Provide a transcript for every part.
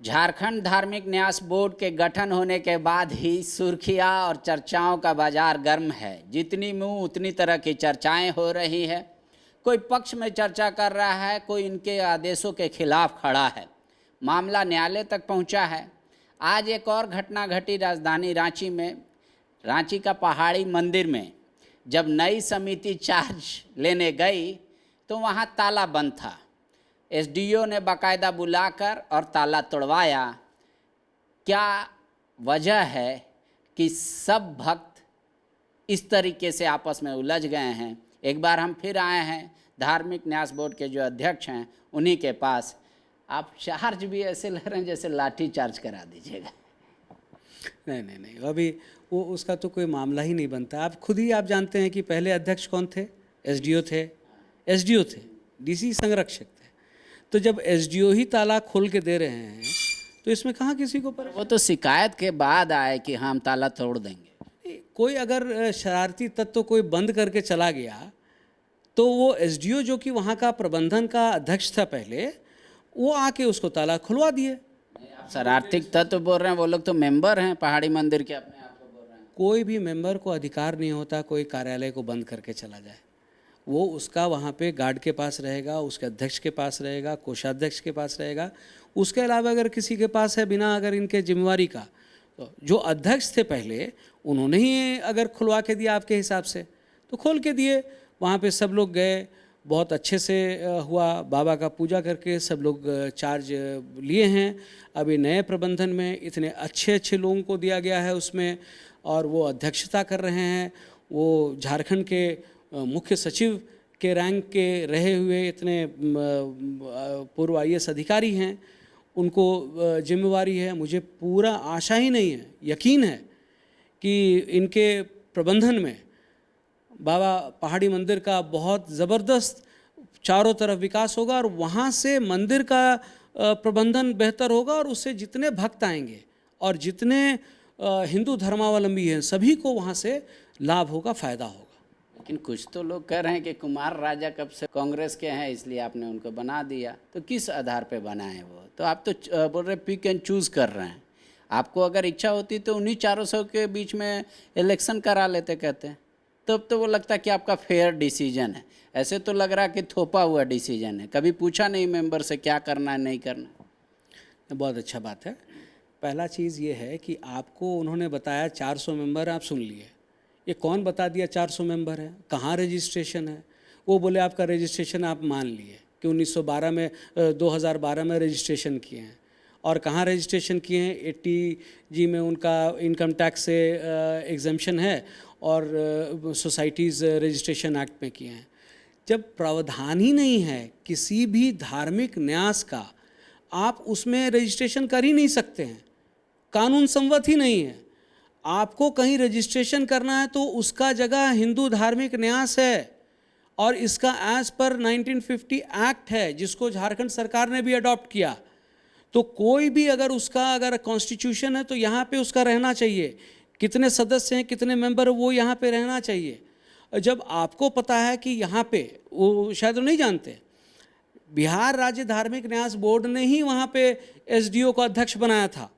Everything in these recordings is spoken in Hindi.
झारखंड धार्मिक न्यास बोर्ड के गठन होने के बाद ही सुर्खियां और चर्चाओं का बाजार गर्म है। जितनी मुंह उतनी तरह की चर्चाएं हो रही है। कोई पक्ष में चर्चा कर रहा है, कोई इनके आदेशों के खिलाफ खड़ा है। मामला न्यायालय तक पहुंचा है। आज एक और घटना घटी राजधानी रांची में। रांची का पहाड़ी मंदिर में जब नई समिति चार्ज लेने गई तो वहां ताला बंद था। एसडीओ ने बाकायदा बुलाकर और ताला तोड़वाया। क्या वजह है कि सब भक्त इस तरीके से आपस में उलझ गए हैं? एक बार हम फिर आए हैं धार्मिक न्यास बोर्ड के जो अध्यक्ष हैं उन्हीं के पास। आप चार्ज भी ऐसे ले रहे हैं जैसे लाठी चार्ज करा दीजिएगा। नहीं, अभी वो उसका तो कोई मामला ही नहीं बनता। आप खुद ही आप जानते हैं कि पहले अध्यक्ष कौन थे? एसडीओ थे, डीसी संरक्षक थे। तो जब एसडीओ ही ताला खोल के दे रहे हैं तो इसमें कहाँ किसी को वो तो शिकायत के बाद आए कि हम ताला तोड़ देंगे। कोई अगर शरारती तत्व कोई बंद करके चला गया तो वो एसडीओ जो कि वहाँ का प्रबंधन का अध्यक्ष था पहले, वो आके उसको ताला खुलवा दिए। शरारती तत्व बोल रहे हैं, वो लोग तो मेंबर हैं पहाड़ी मंदिर के, अपने आप को बोल रहे हैं। कोई भी मेंबर को अधिकार नहीं होता कोई कार्यालय को बंद करके चला जाए। वो उसका वहाँ पे गार्ड के पास रहेगा, उसके अध्यक्ष के पास रहेगा, कोषाध्यक्ष के पास रहेगा। उसके अलावा अगर किसी के पास है बिना अगर इनके जिम्मेवारी का, तो जो अध्यक्ष थे पहले उन्होंने ही अगर खुलवा के दिया आपके हिसाब से तो खोल के दिए। वहाँ पे सब लोग गए, बहुत अच्छे से हुआ, बाबा का पूजा करके सब लोग चार्ज लिए हैं। अभी नए प्रबंधन में इतने अच्छे लोगों को दिया गया है उसमें, और वो अध्यक्षता कर रहे हैं। वो झारखंड के मुख्य सचिव के रैंक के रहे हुए इतने पूर्व आईएएस अधिकारी हैं, उनको जिम्मेवारी है। मुझे पूरा आशा ही नहीं है, यकीन है कि इनके प्रबंधन में बाबा पहाड़ी मंदिर का बहुत ज़बरदस्त चारों तरफ विकास होगा और वहाँ से मंदिर का प्रबंधन बेहतर होगा और उससे जितने भक्त आएंगे और जितने हिंदू धर्मावलंबी हैं सभी को वहाँ से लाभ होगा, फ़ायदा होगा। लेकिन कुछ तो लोग कह रहे हैं कि कुमार राजा कब से कांग्रेस के हैं इसलिए आपने उनको बना दिया। तो किस आधार पे बनाए वो? तो आप तो बोल रहे पिक एंड चूज़ कर रहे हैं। आपको अगर इच्छा होती तो उन्हीं 400 के बीच में इलेक्शन करा लेते, कहते हैं तब तो वो लगता है कि आपका फेयर डिसीजन है। ऐसे तो लग रहा है कि थोपा हुआ डिसीजन है। कभी पूछा नहीं मेंबर से क्या करना है नहीं करना। बहुत अच्छा बात है। पहला चीज़ ये है कि आपको उन्होंने बताया 400 मेंबर, आप सुन लिए। ये कौन बता दिया 400 मेंबर है? कहाँ रजिस्ट्रेशन है? वो बोले आपका रजिस्ट्रेशन आप मान लिए कि 1912 में 2012 में रजिस्ट्रेशन किए हैं। और कहाँ रजिस्ट्रेशन किए हैं? 80G में उनका इनकम टैक्स से एग्जम्पशन है और सोसाइटीज़ रजिस्ट्रेशन एक्ट में किए हैं। जब प्रावधान ही नहीं है किसी भी धार्मिक न्यास का, आप उसमें रजिस्ट्रेशन कर ही नहीं सकते हैं। कानून सम्मत ही नहीं है। आपको कहीं रजिस्ट्रेशन करना है तो उसका जगह हिंदू धार्मिक न्यास है और इसका एज पर 1950 एक्ट है जिसको झारखंड सरकार ने भी अडॉप्ट किया। तो कोई भी अगर उसका अगर कॉन्स्टिट्यूशन है तो यहाँ पे उसका रहना चाहिए। कितने सदस्य हैं, कितने मेंबर, वो यहाँ पे रहना चाहिए। जब आपको पता है कि यहाँ पे, वो शायद नहीं जानते, बिहार राज्य धार्मिक न्यास बोर्ड ने ही वहाँ पे एसडीओ को अध्यक्ष बनाया था,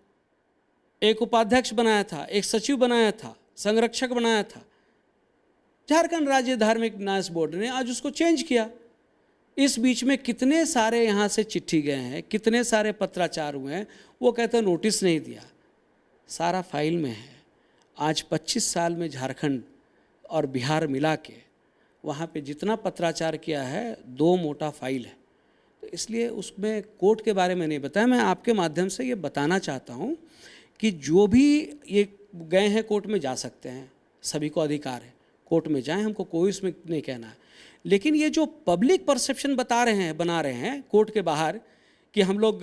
एक उपाध्यक्ष बनाया था, एक सचिव बनाया था, संरक्षक बनाया था। झारखंड राज्य धार्मिक न्यास बोर्ड ने आज उसको चेंज किया। इस बीच में कितने सारे यहाँ से चिट्ठी गए हैं, कितने सारे पत्राचार हुए हैं। वो कहते हैं नोटिस नहीं दिया, सारा फाइल में है। आज 25 साल में झारखंड और बिहार मिला के वहाँ पे जितना पत्राचार किया है 2 मोटा फाइल है। तो इसलिए उसमें कोर्ट के बारे में नहीं बताया। मैं आपके माध्यम से ये बताना चाहता हूँ कि जो भी ये गए हैं कोर्ट में जा सकते हैं, सभी को अधिकार है, कोर्ट में जाएं, हमको कोई उसमें नहीं कहना है। लेकिन ये जो पब्लिक परसेप्शन बना रहे हैं कोर्ट के बाहर कि हम लोग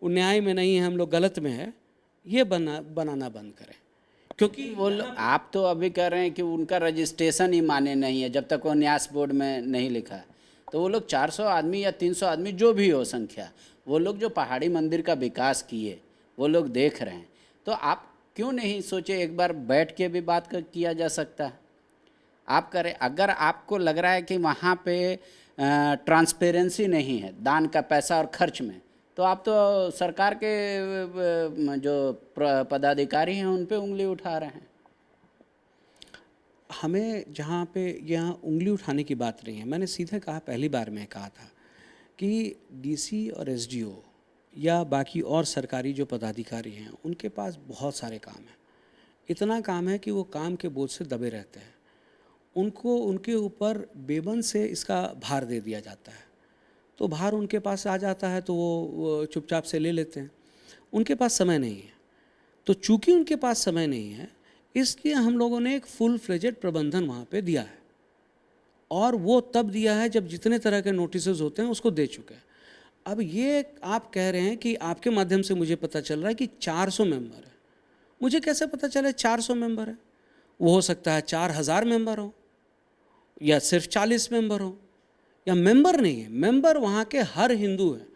न्याय में नहीं हैं, हम लोग गलत में है, ये बनाना बंद करें। क्योंकि वो आप तो अभी कह रहे हैं कि उनका रजिस्ट्रेशन ही माने नहीं है जब तक वो न्यास बोर्ड में नहीं लिखा है। तो वो लोग 400 आदमी या 300 आदमी जो भी हो संख्या, वो लोग जो पहाड़ी मंदिर का विकास किए वो लोग देख रहे हैं। तो आप क्यों नहीं सोचे एक बार बैठ के भी बात किया जा सकता है? आप करें। अगर आपको लग रहा है कि वहाँ पे ट्रांसपेरेंसी नहीं है दान का पैसा और खर्च में, तो तो आप तो सरकार के जो पदाधिकारी हैं उन पे उंगली उठा रहे हैं। हमें जहाँ पे यहाँ उंगली उठाने की बात नहीं है, मैंने सीधे कहा, पहली बार मैं कहा था कि डीसी और एसडीओ या बाकी और सरकारी जो पदाधिकारी हैं उनके पास बहुत सारे काम हैं। इतना काम है कि वो काम के बोझ से दबे रहते हैं। उनको उनके ऊपर बेबन से इसका भार दे दिया जाता है, तो भार उनके पास आ जाता है तो वो चुपचाप से ले लेते हैं। उनके पास समय नहीं है, तो चूंकि उनके पास समय नहीं है इसलिए हम लोगों ने एक फुल फ्लेजेड प्रबंधन वहाँ पे दिया है, और वो तब दिया है जब जितने तरह के नोटिसेस होते हैं उसको दे चुके हैं। अब ये आप कह रहे हैं कि आपके माध्यम से मुझे पता चल रहा है कि 400 मेंबर है। मुझे कैसे पता चले 400 मेंबर है? वो हो सकता है 4000 मेंबर हो, या सिर्फ 40 मेंबर हो, या मेंबर नहीं है। मेंबर वहाँ के हर हिंदू हैं,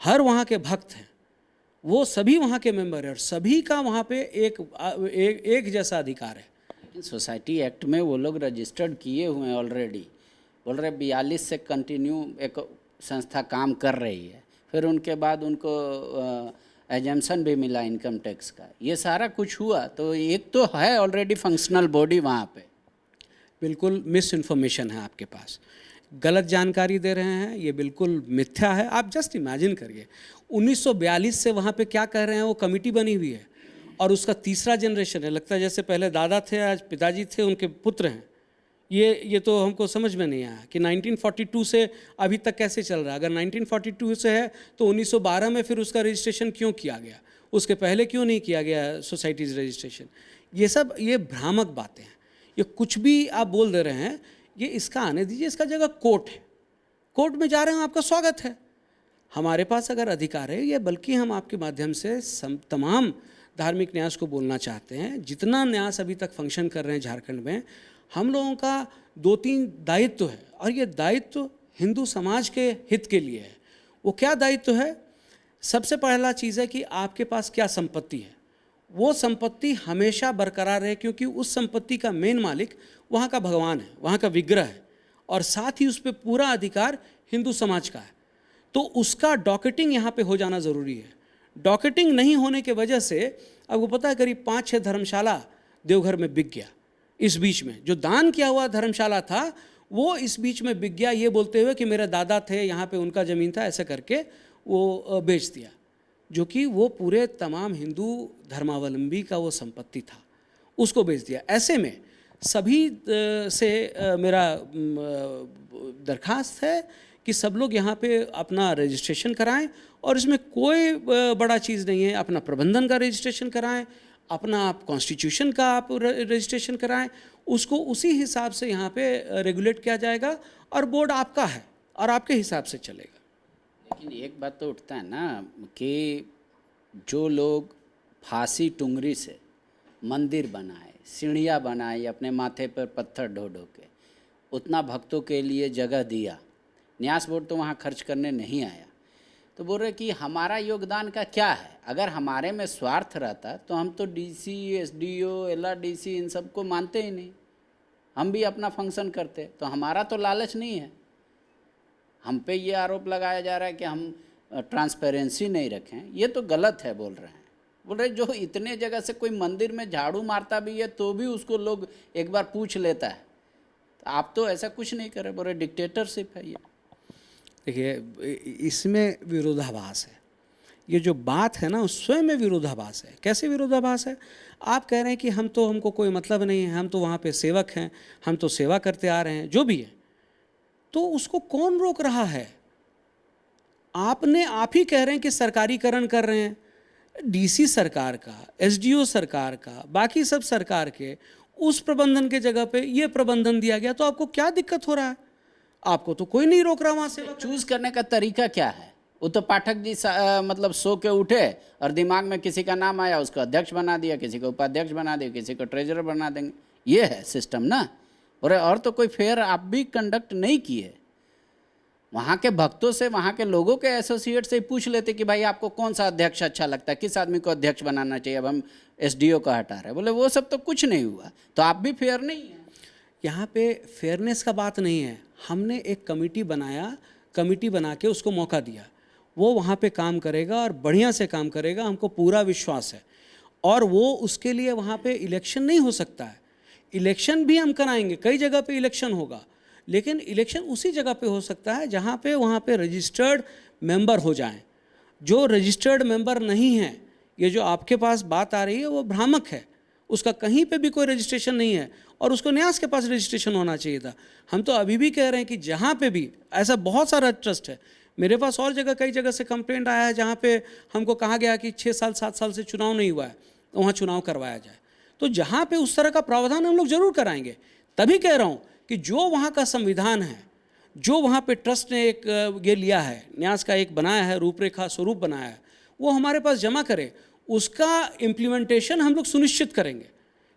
हर वहाँ के भक्त हैं, वो सभी वहाँ के मेंबर हैं और सभी का वहाँ पे एक जैसा अधिकार है। लेकिन सोसाइटी एक्ट में वो लोग रजिस्टर्ड किए हुए हैं ऑलरेडी। बोल रहे 42 से कंटिन्यू एक संस्था काम कर रही है, फिर उनके बाद उनको एजम्पशन भी मिला इनकम टैक्स का, ये सारा कुछ हुआ, तो एक तो है ऑलरेडी फंक्शनल बॉडी वहाँ पे। बिल्कुल मिस इन्फॉर्मेशन है आपके पास, गलत जानकारी दे रहे हैं, ये बिल्कुल मिथ्या है। आप जस्ट इमेजिन करिए 1942 से वहाँ पे क्या कह रहे हैं, वो कमेटी बनी हुई है और उसका तीसरा जनरेशन है। लगता है जैसे पहले दादा थे आज पिताजी थे, उनके पुत्र हैं। ये तो हमको समझ में नहीं आया कि 1942 से अभी तक कैसे चल रहा है। अगर 1942 से है तो 1912 में फिर उसका रजिस्ट्रेशन क्यों किया गया, उसके पहले क्यों नहीं किया गया सोसाइटीज़ रजिस्ट्रेशन। ये भ्रामक बातें हैं, ये कुछ भी आप बोल दे रहे हैं। ये इसका आने दीजिए, इसका जगह कोर्ट है, कोर्ट में जा रहे हैं, आपका स्वागत है। हमारे पास अगर अधिकार है, ये बल्कि हम आपके माध्यम से तमाम धार्मिक न्यास को बोलना चाहते हैं, जितना न्यास अभी तक फंक्शन कर रहे हैं झारखंड में, हम लोगों का 2-3 दायित्व है और ये दायित्व हिंदू समाज के हित के लिए है। वो क्या दायित्व है? सबसे पहला चीज़ है कि आपके पास क्या संपत्ति है, वो संपत्ति हमेशा बरकरार रहे, क्योंकि उस संपत्ति का मेन मालिक वहाँ का भगवान है, वहाँ का विग्रह है, और साथ ही उस पर पूरा अधिकार हिंदू समाज का है। तो उसका डॉकेटिंग यहाँ पे हो जाना ज़रूरी है। डॉकेटिंग नहीं होने के वजह से आपको पता है करीब 5-6 धर्मशाला देवघर में बिक गया। इस बीच में जो दान किया हुआ धर्मशाला था वो इस बीच में बिक गया, ये बोलते हुए कि मेरे दादा थे यहाँ पे, उनका ज़मीन था, ऐसे करके वो बेच दिया, जो कि वो पूरे तमाम हिंदू धर्मावलंबी का वो संपत्ति था, उसको बेच दिया। ऐसे में सभी से मेरा दरख्वास्त है कि सब लोग यहाँ पे अपना रजिस्ट्रेशन कराएं, और इसमें कोई बड़ा चीज़ नहीं है। अपना प्रबंधन का रजिस्ट्रेशन कराएं, अपना आप कॉन्स्टिट्यूशन का आप रजिस्ट्रेशन कराएं, उसको उसी हिसाब से यहाँ पे रेगुलेट किया जाएगा और बोर्ड आपका है और आपके हिसाब से चलेगा। लेकिन एक बात तो उठता है ना कि जो लोग फांसी टुंगरी से मंदिर बनाए, सीढ़ियाँ बनाई, अपने माथे पर पत्थर ढो ढो के, उतना भक्तों के लिए जगह दिया, न्यास बोर्ड तो वहाँ खर्च करने नहीं आया, तो बोल रहे कि हमारा योगदान का क्या है? अगर हमारे में स्वार्थ रहता तो हम तो डीसी, एसडीओ, एलआरडीसी इन सबको मानते ही नहीं, हम भी अपना फंक्शन करते। तो हमारा तो लालच नहीं है। हम पे ये आरोप लगाया जा रहा है कि हम ट्रांसपेरेंसी नहीं रखें, ये तो गलत है बोल रहे हैं। बोल रहे जो इतने जगह से कोई मंदिर में झाड़ू मारता भी है तो भी उसको लोग एक बार पूछ लेता है, तो आप तो ऐसा कुछ नहीं कर रहे। बोल रहे डिक्टेटरशिप है ये। देखिए, इसमें विरोधाभास है। ये जो बात है ना, स्वयं में विरोधाभास है। कैसे विरोधाभास है? आप कह रहे हैं कि हमको कोई मतलब नहीं है, हम तो वहाँ पे सेवक हैं, हम तो सेवा करते आ रहे हैं, जो भी है, तो उसको कौन रोक रहा है? आप ही कह रहे हैं कि सरकारीकरण कर रहे हैं। डीसी सरकार का, एसडीओ सरकार का, बाकी सब सरकार के उस प्रबंधन के जगह पे ये प्रबंधन दिया गया, तो आपको क्या दिक्कत हो रहा है? आपको तो कोई नहीं रोक रहा वहाँ से। चूज करने का तरीका क्या है? वो तो पाठक जी मतलब सो के उठे और दिमाग में किसी का नाम आया, उसको अध्यक्ष बना दिया, किसी को उपाध्यक्ष बना दिया, किसी को ट्रेजरर बना देंगे, ये है सिस्टम ना। और तो कोई फेयर आप भी कंडक्ट नहीं किए। वहाँ के भक्तों से, वहाँ के लोगों के एसोसिएट से पूछ लेते कि भाई आपको कौन सा अध्यक्ष अच्छा लगता है, किस आदमी को अध्यक्ष बनाना चाहिए, अब हम एसडीओ का हटा रहे हैं। बोले वो सब तो कुछ नहीं हुआ, तो आप भी फेयर नहीं है। यहाँ पे फेयरनेस का बात नहीं है। हमने एक कमेटी बनाया, कमेटी बना के उसको मौका दिया, वो वहाँ पे काम करेगा और बढ़िया से काम करेगा, हमको पूरा विश्वास है। और वो उसके लिए वहाँ पे इलेक्शन नहीं हो सकता है, इलेक्शन भी हम कराएंगे, कई जगह पे इलेक्शन होगा, लेकिन इलेक्शन उसी जगह पे हो सकता है जहाँ पे वहाँ पे रजिस्टर्ड मेंबर हो जाएं। जो रजिस्टर्ड मेंबर नहीं है, ये जो आपके पास बात आ रही है वो भ्रामक है, उसका कहीं पे भी कोई रजिस्ट्रेशन नहीं है और उसको न्यास के पास रजिस्ट्रेशन होना चाहिए था। हम तो अभी भी कह रहे हैं कि जहाँ पे भी ऐसा बहुत सारा ट्रस्ट है, मेरे पास और जगह कई जगह से कंप्लेंट आया है जहाँ पे हमको कहा गया कि 6 साल 7 साल से चुनाव नहीं हुआ है, वहाँ चुनाव करवाया जाए। तो जहाँ पे उस तरह का प्रावधान हम लोग जरूर कराएंगे। तभी कह रहा हूँ कि जो वहाँ का संविधान है, जो वहाँ पे ट्रस्ट ने एक ये लिया है, न्यास का एक बनाया है, रूपरेखा स्वरूप बनाया है, वो हमारे पास जमा करे, उसका इम्प्लीमेंटेशन हम लोग सुनिश्चित करेंगे।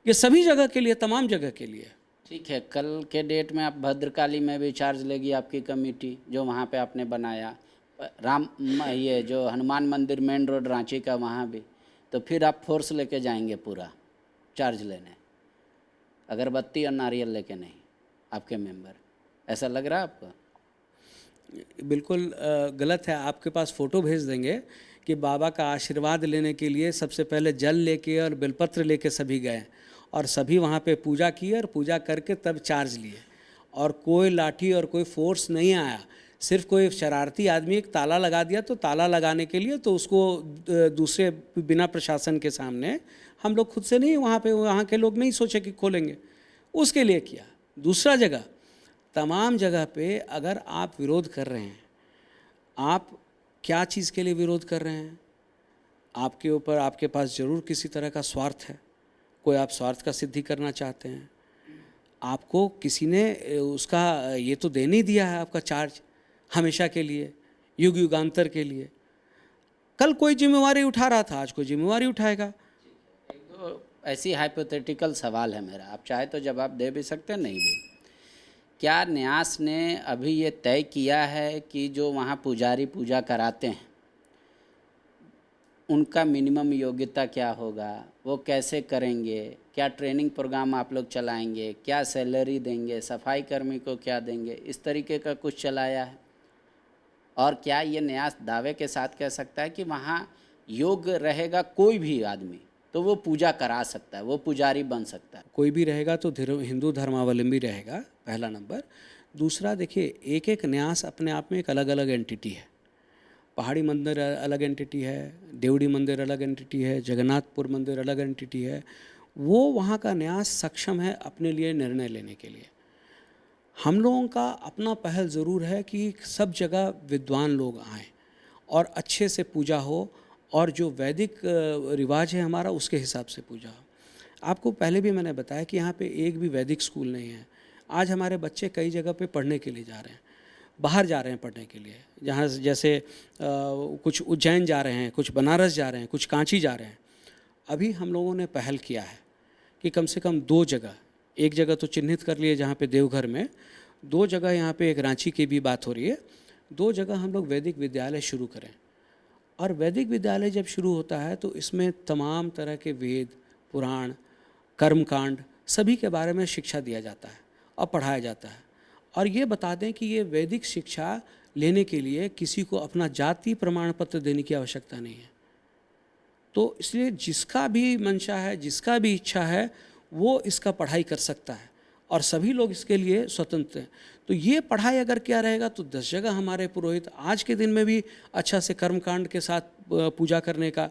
ये सभी जगह के लिए, तमाम जगह के लिए। ठीक है, कल के डेट में आप भद्रकाली में भी चार्ज लेगी आपकी कमेटी, जो वहाँ पे आपने बनाया, ये जो हनुमान मंदिर मेन रोड रांची का, वहाँ भी, तो फिर आप फोर्स लेके जाएंगे पूरा चार्ज लेने, अगरबत्ती और नारियल लेके नहीं, आपके मेंबर, ऐसा लग रहा है आपको? बिल्कुल गलत है। आपके पास फ़ोटो भेज देंगे कि बाबा का आशीर्वाद लेने के लिए सबसे पहले जल लेके और बेलपत्र लेके सभी गए और सभी वहाँ पे पूजा की और पूजा करके तब चार्ज लिए, और कोई लाठी और कोई फोर्स नहीं आया। सिर्फ कोई शरारती आदमी एक ताला लगा दिया, तो ताला लगाने के लिए तो उसको दूसरे बिना प्रशासन के सामने, हम लोग खुद से नहीं, वहाँ के लोग नहीं सोचे कि खोलेंगे, उसके लिए किया। दूसरा जगह, तमाम जगह पे अगर आप विरोध कर रहे हैं, आप क्या चीज़ के लिए विरोध कर रहे हैं? आपके ऊपर, आपके पास ज़रूर किसी तरह का स्वार्थ है, कोई आप स्वार्थ का सिद्धि करना चाहते हैं। आपको किसी ने उसका ये तो दे नहीं दिया है, आपका चार्ज हमेशा के लिए, युग युगांतर के लिए। कल कोई जिम्मेवारी उठा रहा था, आज कोई जिम्मेवारी उठाएगा। तो ऐसी हाइपोथेटिकल सवाल है मेरा, आप चाहे तो जवाब दे भी सकते हैं, नहीं भी। क्या न्यास ने अभी ये तय किया है कि जो वहाँ पुजारी पूजा कराते हैं उनका मिनिमम योग्यता क्या होगा, वो कैसे करेंगे, क्या ट्रेनिंग प्रोग्राम आप लोग चलाएंगे, क्या सैलरी देंगे, सफाई कर्मी को क्या देंगे, इस तरीके का कुछ चलाया है? और क्या ये न्यास दावे के साथ कह सकता है कि वहाँ योग्य रहेगा कोई भी आदमी तो वो पूजा करा सकता है, वो पुजारी बन सकता है? कोई भी रहेगा तो हिंदू धर्मावलंबी रहेगा, पहला नंबर। दूसरा, देखिए, एक एक न्यास अपने आप में एक अलग अलग एंटिटी है। पहाड़ी मंदिर अलग एंटिटी है, देवड़ी मंदिर अलग एंटिटी है, जगन्नाथपुर मंदिर अलग एंटिटी है। वो वहाँ का न्यास सक्षम है अपने लिए निर्णय लेने के लिए। हम लोगों का अपना पहल ज़रूर है कि सब जगह विद्वान लोग आएँ और अच्छे से पूजा हो, और जो वैदिक रिवाज है हमारा उसके हिसाब से पूजा हो। आपको पहले भी मैंने बताया कि यहाँ पे एक भी वैदिक स्कूल नहीं है। आज हमारे बच्चे कई जगह पे पढ़ने के लिए जा रहे हैं, बाहर जा रहे हैं पढ़ने के लिए, जहाँ जैसे कुछ उज्जैन जा रहे हैं, कुछ बनारस जा रहे हैं, कुछ कांची जा रहे हैं। अभी हम लोगों ने पहल किया है कि कम से कम 2 जगह, एक जगह तो चिन्हित कर लिए जहाँ पे देवघर में, 2 जगह यहाँ पे, एक रांची की भी बात हो रही है, 2 जगह हम लोग वैदिक विद्यालय शुरू करें। और वैदिक विद्यालय जब शुरू होता है तो इसमें तमाम तरह के वेद, पुराण, कर्मकांड सभी के बारे में शिक्षा दिया जाता है और पढ़ाया जाता है। और ये बता दें कि ये वैदिक शिक्षा लेने के लिए किसी को अपना जाति प्रमाण पत्र देने की आवश्यकता नहीं है। तो इसलिए जिसका भी मंशा है, जिसका भी इच्छा है, वो इसका पढ़ाई कर सकता है और सभी लोग इसके लिए स्वतंत्र हैं। तो ये पढ़ाई अगर क्या रहेगा तो 10 जगह हमारे पुरोहित आज के दिन में भी अच्छा से कर्मकांड के साथ पूजा करने का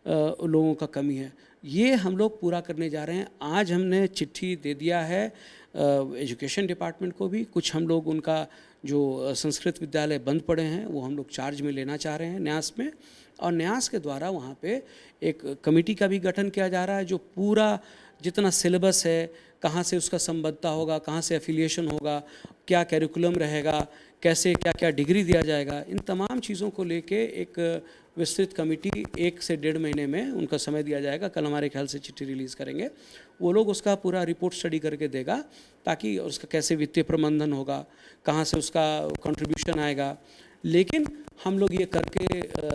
लोगों का कमी है, ये हम लोग पूरा करने जा रहे हैं। आज हमने चिट्ठी दे दिया है एजुकेशन डिपार्टमेंट को भी, कुछ हम लोग उनका जो संस्कृत विद्यालय बंद पड़े हैं वो हम लोग चार्ज में लेना चाह रहे हैं न्यास में, और न्यास के द्वारा वहाँ पे एक कमेटी का भी गठन किया जा रहा है जो पूरा जितना सिलेबस है, कहाँ से उसका संबद्धता होगा, कहाँ से एफिलिएशन होगा, क्या कैरिकुलम रहेगा, कैसे क्या क्या डिग्री दिया जाएगा, इन तमाम चीज़ों को लेके एक विस्तृत कमेटी 1 से 1.5 महीने में उनका समय दिया जाएगा। कल हमारे ख्याल से चिट्ठी रिलीज़ करेंगे, वो लोग उसका पूरा रिपोर्ट स्टडी करके देगा, ताकि उसका कैसे वित्तीय प्रबंधन होगा, कहाँ से उसका कंट्रीब्यूशन आएगा। लेकिन हम लोग ये करके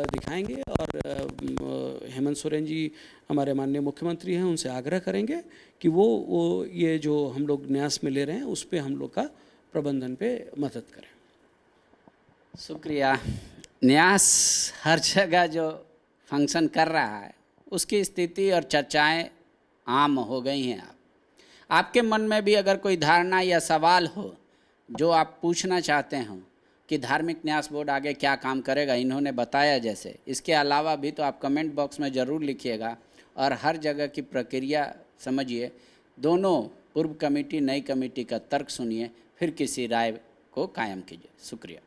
दिखाएंगे, और हेमंत सोरेन जी हमारे माननीय मुख्यमंत्री हैं, उनसे आग्रह करेंगे कि वो ये जो हम लोग न्यास में ले रहे हैं उस पर हम लोग का प्रबंधन पे मदद करें। शुक्रिया। न्यास हर जगह जो फंक्शन कर रहा है उसकी स्थिति और चर्चाएं आम हो गई हैं। आपके मन में भी अगर कोई धारणा या सवाल हो जो आप पूछना चाहते हो कि धार्मिक न्यास बोर्ड आगे क्या काम करेगा, इन्होंने बताया जैसे, इसके अलावा भी तो आप कमेंट बॉक्स में ज़रूर लिखिएगा और हर जगह की प्रक्रिया समझिए, दोनों पूर्व कमेटी नई कमेटी का तर्क सुनिए, फिर किसी राय को कायम कीजिए। शुक्रिया।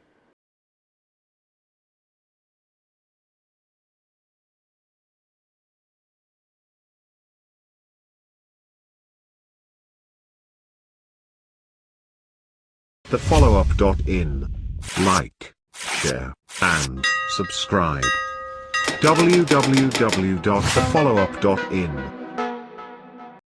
TheFollowUp.in. Like, share, and subscribe. www.thefollowup.in